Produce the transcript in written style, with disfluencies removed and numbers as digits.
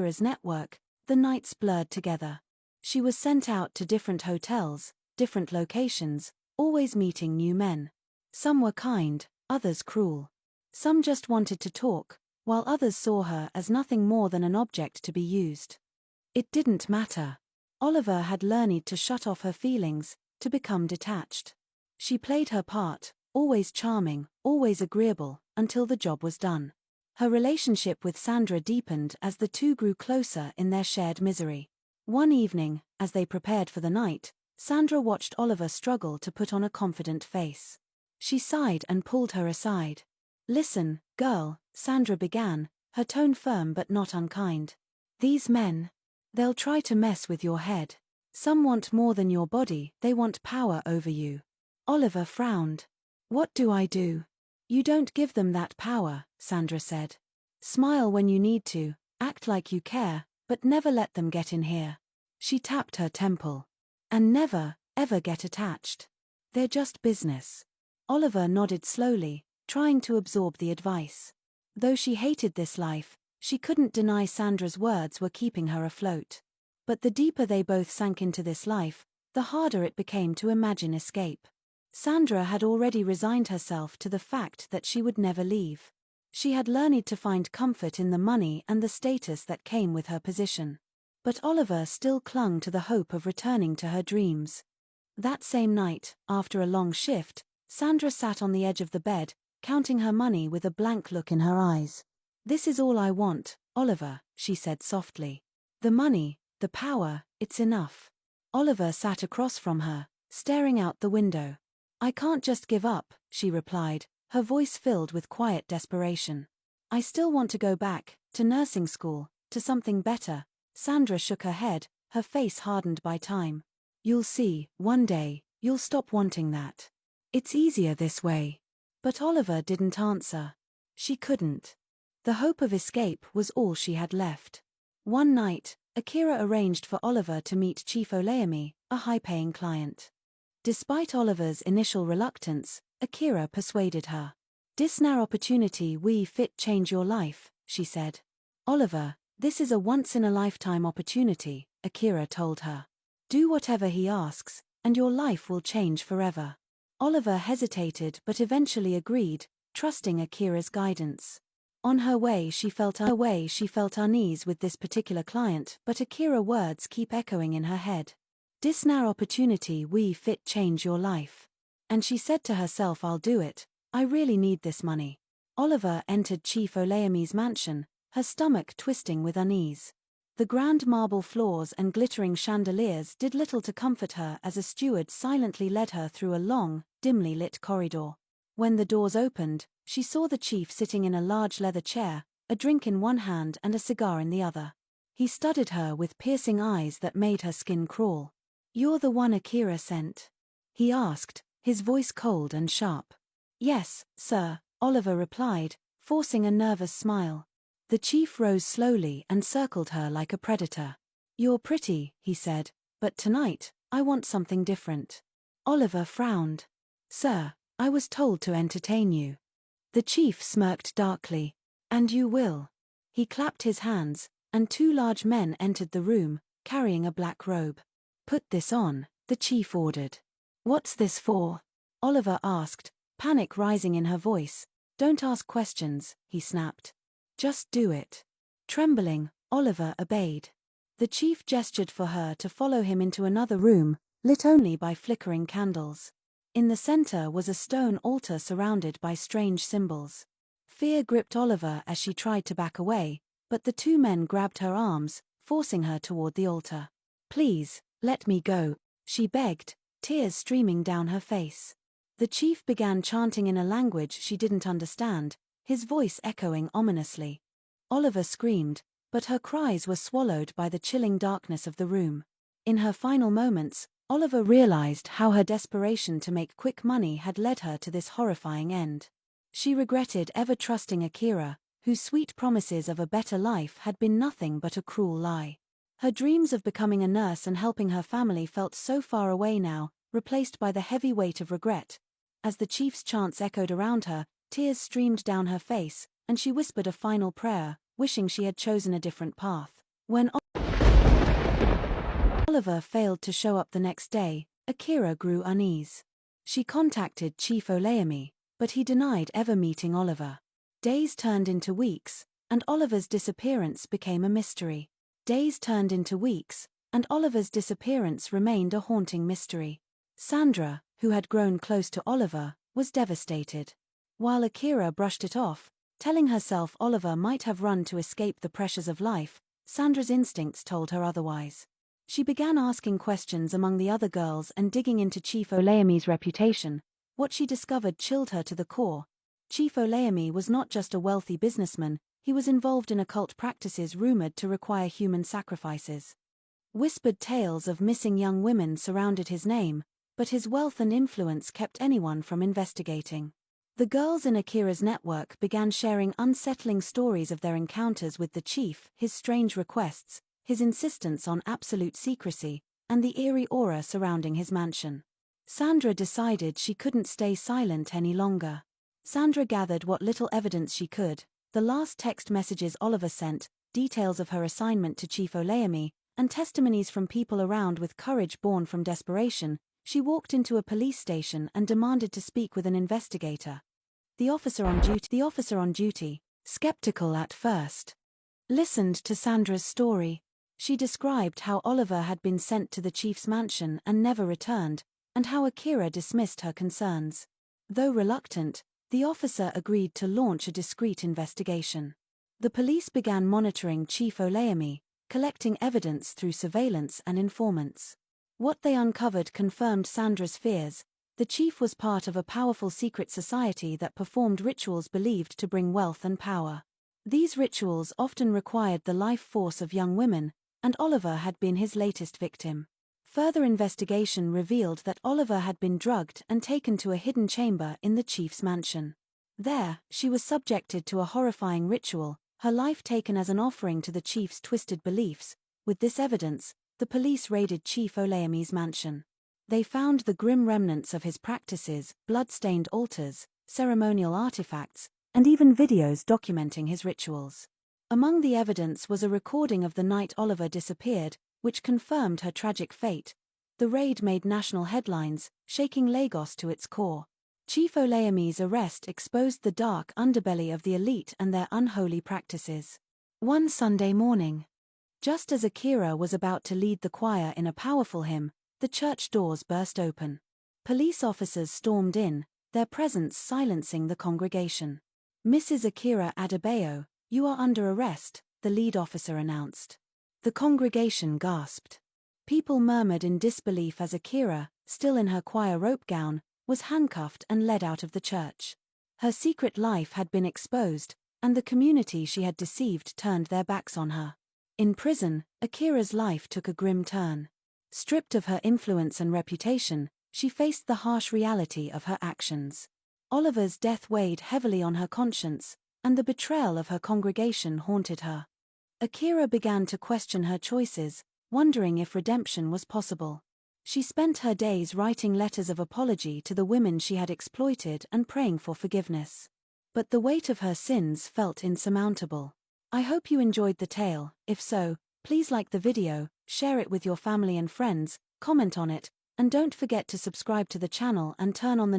Akira's network, the nights blurred together. She was sent out to different hotels, different locations, always meeting new men. Some were kind, others cruel. Some just wanted to talk, while others saw her as nothing more than an object to be used. It didn't matter. Oliver had learned to shut off her feelings, to become detached. She played her part, always charming, always agreeable, until the job was done. Her relationship with Sandra deepened as the two grew closer in their shared misery. One evening, as they prepared for the night, Sandra watched Oliver struggle to put on a confident face. She sighed and pulled her aside. "Listen, girl," Sandra began, her tone firm but not unkind. "These men, they'll try to mess with your head. Some want more than your body, they want power over you." Oliver frowned. "What do I do?" "You don't give them that power," Sandra said. "Smile when you need to, act like you care, but never let them get in here." She tapped her temple. "And never, ever get attached. They're just business." Oliver nodded slowly, trying to absorb the advice. Though she hated this life, she couldn't deny Sandra's words were keeping her afloat. But the deeper they both sank into this life, the harder it became to imagine escape. Sandra had already resigned herself to the fact that she would never leave. She had learned to find comfort in the money and the status that came with her position. But Oliver still clung to the hope of returning to her dreams. That same night, after a long shift, Sandra sat on the edge of the bed, counting her money with a blank look in her eyes. "This is all I want, Oliver," she said softly. "The money, the power, it's enough." Oliver sat across from her, staring out the window. "I can't just give up," she replied, her voice filled with quiet desperation. "I still want to go back, to nursing school, to something better." Sandra shook her head, her face hardened by time. "You'll see, one day, you'll stop wanting that. It's easier this way." But Oliver didn't answer. She couldn't. The hope of escape was all she had left. One night, Akira arranged for Oliver to meet Chief Olayemi, a high-paying client. Despite Oliver's initial reluctance, Akira persuaded her. "This now opportunity we fit change your life," she said. "Oliver, this is a once-in-a-lifetime opportunity," Akira told her. "Do whatever he asks, and your life will change forever." Oliver hesitated but eventually agreed, trusting Akira's guidance. On her way she felt unease with this particular client, but Akira's words keep echoing in her head. "This now opportunity we fit change your life." And she said to herself, "I'll do it, I really need this money." Oliver entered Chief Olayemi's mansion, her stomach twisting with unease. The grand marble floors and glittering chandeliers did little to comfort her as a steward silently led her through a long, dimly lit corridor. When the doors opened, she saw the chief sitting in a large leather chair, a drink in one hand and a cigar in the other. He studied her with piercing eyes that made her skin crawl. "You're the one Akira sent?" he asked, his voice cold and sharp. "Yes, sir," Oliver replied, forcing a nervous smile. The chief rose slowly and circled her like a predator. "You're pretty," he said, "but tonight, I want something different." Oliver frowned. "Sir, I was told to entertain you." The chief smirked darkly. "And you will." He clapped his hands, and two large men entered the room, carrying a black robe. "Put this on," the chief ordered. "What's this for?" Oliver asked, panic rising in her voice. "Don't ask questions," he snapped. "Just do it." Trembling, Oliver obeyed. The chief gestured for her to follow him into another room, lit only by flickering candles. In the center was a stone altar surrounded by strange symbols. Fear gripped Oliver as she tried to back away, but the two men grabbed her arms, forcing her toward the altar. "Please, let me go," she begged, tears streaming down her face. The chief began chanting in a language she didn't understand, his voice echoing ominously. Oliver screamed, but her cries were swallowed by the chilling darkness of the room. In her final moments, Oliver realized how her desperation to make quick money had led her to this horrifying end. She regretted ever trusting Akira, whose sweet promises of a better life had been nothing but a cruel lie. Her dreams of becoming a nurse and helping her family felt so far away now, replaced by the heavy weight of regret. As the chief's chants echoed around her, tears streamed down her face, and she whispered a final prayer, wishing she had chosen a different path. When Oliver failed to show up the next day, Akira grew uneasy. She contacted Chief Olayemi, but he denied ever meeting Oliver. Days turned into weeks, and Oliver's disappearance became a mystery. Days turned into weeks, and Oliver's disappearance remained a haunting mystery. Sandra, who had grown close to Oliver, was devastated. While Akira brushed it off, telling herself Oliver might have run to escape the pressures of life, Sandra's instincts told her otherwise. She began asking questions among the other girls and digging into Chief Olayemi's reputation. What she discovered chilled her to the core. Chief Olayemi was not just a wealthy businessman, he was involved in occult practices rumored to require human sacrifices. Whispered tales of missing young women surrounded his name, but his wealth and influence kept anyone from investigating. The girls in Akira's network began sharing unsettling stories of their encounters with the chief, his strange requests, his insistence on absolute secrecy, and the eerie aura surrounding his mansion. Sandra decided she couldn't stay silent any longer. Sandra gathered what little evidence she could, the last text messages Oliver sent, details of her assignment to Chief Olayemi, and testimonies from people around with courage born from desperation. She walked into a police station and demanded to speak with an investigator. The officer on duty, skeptical at first, listened to Sandra's story. She described how Oliver had been sent to the chief's mansion and never returned, and how Akira dismissed her concerns. Though reluctant, the officer agreed to launch a discreet investigation. The police began monitoring Chief Olayemi, collecting evidence through surveillance and informants. What they uncovered confirmed Sandra's fears. The chief was part of a powerful secret society that performed rituals believed to bring wealth and power. These rituals often required the life force of young women, and Oliver had been his latest victim. Further investigation revealed that Oliver had been drugged and taken to a hidden chamber in the chief's mansion. There, she was subjected to a horrifying ritual, her life taken as an offering to the chief's twisted beliefs. With this evidence, the police raided Chief Olayemi's mansion. They found the grim remnants of his practices, blood-stained altars, ceremonial artifacts, and even videos documenting his rituals. Among the evidence was a recording of the night Oliver disappeared, which confirmed her tragic fate. The raid made national headlines, shaking Lagos to its core. Chief Olayemi's arrest exposed the dark underbelly of the elite and their unholy practices. One Sunday morning, just as Akira was about to lead the choir in a powerful hymn, the church doors burst open. Police officers stormed in, their presence silencing the congregation. "Mrs. Akira Adebayo, you are under arrest," the lead officer announced. The congregation gasped. People murmured in disbelief as Akira, still in her choir robe gown, was handcuffed and led out of the church. Her secret life had been exposed, and the community she had deceived turned their backs on her. In prison, Akira's life took a grim turn. Stripped of her influence and reputation, she faced the harsh reality of her actions. Oliver's death weighed heavily on her conscience, and the betrayal of her congregation haunted her. Akira began to question her choices, wondering if redemption was possible. She spent her days writing letters of apology to the women she had exploited and praying for forgiveness. But the weight of her sins felt insurmountable. I hope you enjoyed the tale. If so, please like the video, share it with your family and friends, comment on it, and don't forget to subscribe to the channel and turn on the